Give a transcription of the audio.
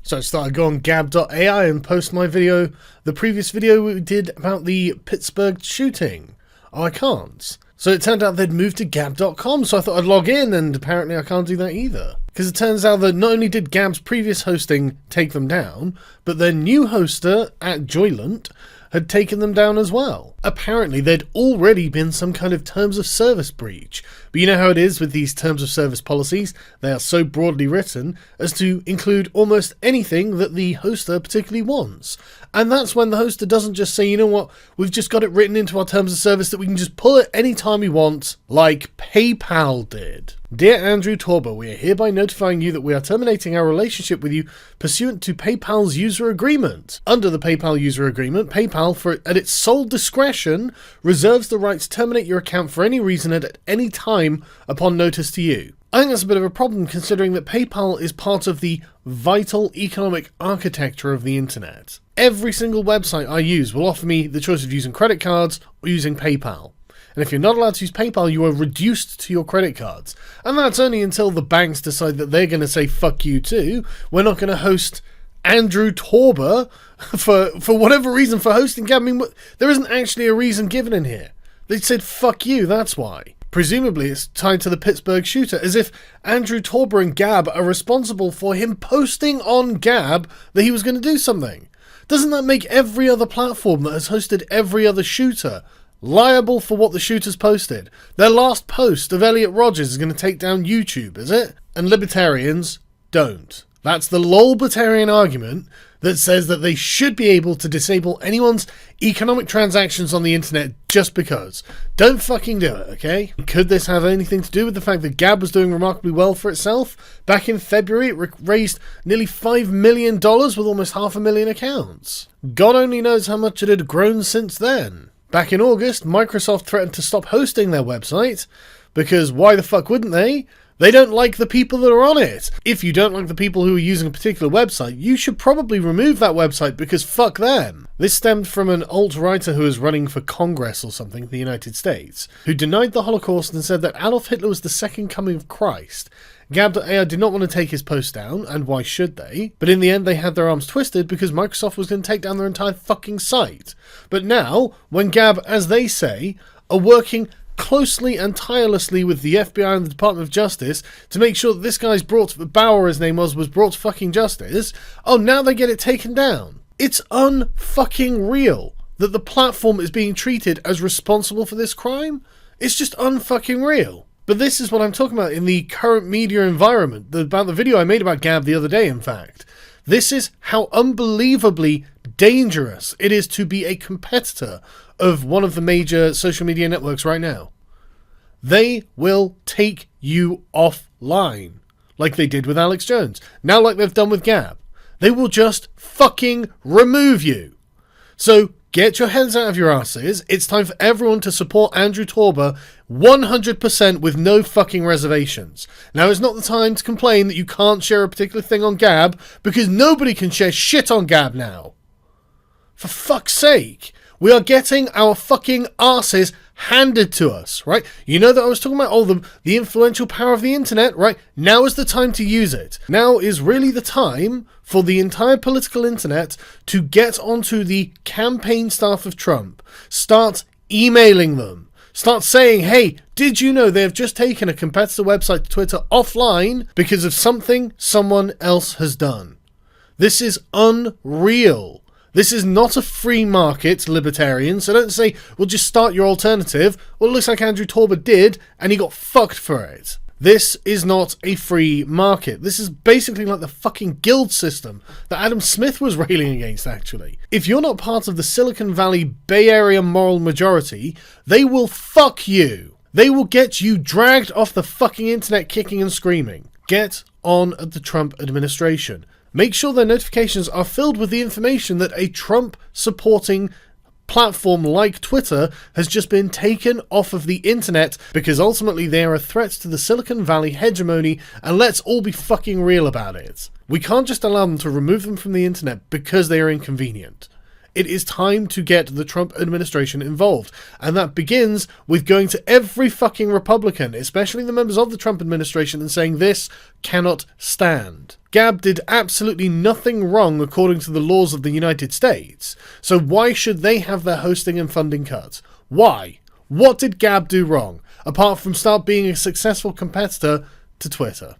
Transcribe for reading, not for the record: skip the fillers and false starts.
So I started to go on Gab.ai and post my video, the previous video we did about the Pittsburgh shooting. Oh, I can't. So it turned out they'd moved to Gab.com, so I thought I'd log in, and apparently I can't do that either. Because it turns out that not only did Gab's previous hosting take them down, but their new hoster at Joylant had taken them down as well. Apparently there'd already been some kind of terms of service breach, but you know how it is with these terms of service policies, they are so broadly written as to include almost anything that the hoster particularly wants. And that's when the hoster doesn't just say, you know what, we've just got it written into our terms of service that we can just pull it anytime we want, like PayPal did. Dear Andrew Torber, we are hereby notifying you that we are terminating our relationship with you pursuant to PayPal's user agreement. Under the PayPal user agreement, PayPal, at its sole discretion, reserves the right to terminate your account for any reason at any time upon notice to you. I think that's a bit of a problem considering that PayPal is part of the vital economic architecture of the internet. Every single website I use will offer me the choice of using credit cards or using PayPal. And if you're not allowed to use PayPal, you are reduced to your credit cards. And that's only until the banks decide that they're going to say, fuck you too. We're not going to host Andrew Torber for whatever reason for hosting Gab. I mean, there isn't actually a reason given in here. They said, fuck you, that's why. Presumably it's tied to the Pittsburgh shooter, as if Andrew Torber and Gab are responsible for him posting on Gab that he was going to do something. Doesn't that make every other platform that has hosted every other shooter liable for what the shooters posted? Their last post of Elliot Rodgers is going to take down YouTube, is it? And libertarians don't. That's the lolbertarian argument that says that they should be able to disable anyone's economic transactions on the internet just because. Don't fucking do it, okay? Could this have anything to do with the fact that Gab was doing remarkably well for itself? Back in February, it raised nearly $5 million with almost 500,000 accounts. God only knows how much it had grown since then. Back in August, Microsoft threatened to stop hosting their website, because why the fuck wouldn't they? They don't like the people that are on it. If you don't like the people who are using a particular website, you should probably remove that website because fuck them. This stemmed from an alt-writer who was running for Congress or something in the United States, who denied the Holocaust and said that Adolf Hitler was the second coming of Christ. Gab.ai did not want to take his post down, and why should they? But in the end they had their arms twisted because Microsoft was going to take down their entire fucking site. But now, when Gab, as they say, are working closely and tirelessly with the FBI and the Department of Justice to make sure that this guy's Bauer, his name was brought to fucking justice, oh, now they get it taken down. It's unfucking real that the platform is being treated as responsible for this crime. It's just unfucking real. But this is what I'm talking about in the current media environment, about the video I made about Gab the other day, in fact. This is how unbelievably dangerous it is to be a competitor of one of the major social media networks right now. They will take you offline, like they did with Alex Jones, now like they've done with Gab. They will just fucking remove you. So get your heads out of your asses. It's time for everyone to support Andrew Torber 100% with no fucking reservations. Now is not the time to complain that you can't share a particular thing on Gab, because nobody can share shit on Gab now. For fuck's sake. We are getting our fucking asses handed to us, right? You know that I was talking about the influential power of the internet, right? Now is the time to use it. Now is really the time for the entire political internet to get onto the campaign staff of Trump. Start emailing them. Start saying, hey, did you know they have just taken a competitor website to Twitter offline because of something someone else has done? This is unreal. This is not a free market, libertarians, so don't say, well, just start your alternative. Well, it looks like Andrew Torber did, and he got fucked for it. This is not a free market. This is basically like the fucking guild system that Adam Smith was railing against, actually. If you're not part of the Silicon Valley Bay Area moral majority, they will fuck you. They will get you dragged off the fucking internet kicking and screaming. Get on at the Trump administration. Make sure their notifications are filled with the information that a Trump-supporting platform like Twitter has just been taken off of the internet because ultimately they are a threat to the Silicon Valley hegemony, and let's all be fucking real about it. We can't just allow them to remove them from the internet because they are inconvenient. It is time to get the Trump administration involved. And that begins with going to every fucking Republican, especially the members of the Trump administration, and saying this cannot stand. Gab did absolutely nothing wrong according to the laws of the United States. So why should they have their hosting and funding cut? Why? What did Gab do wrong, apart from start being a successful competitor to Twitter?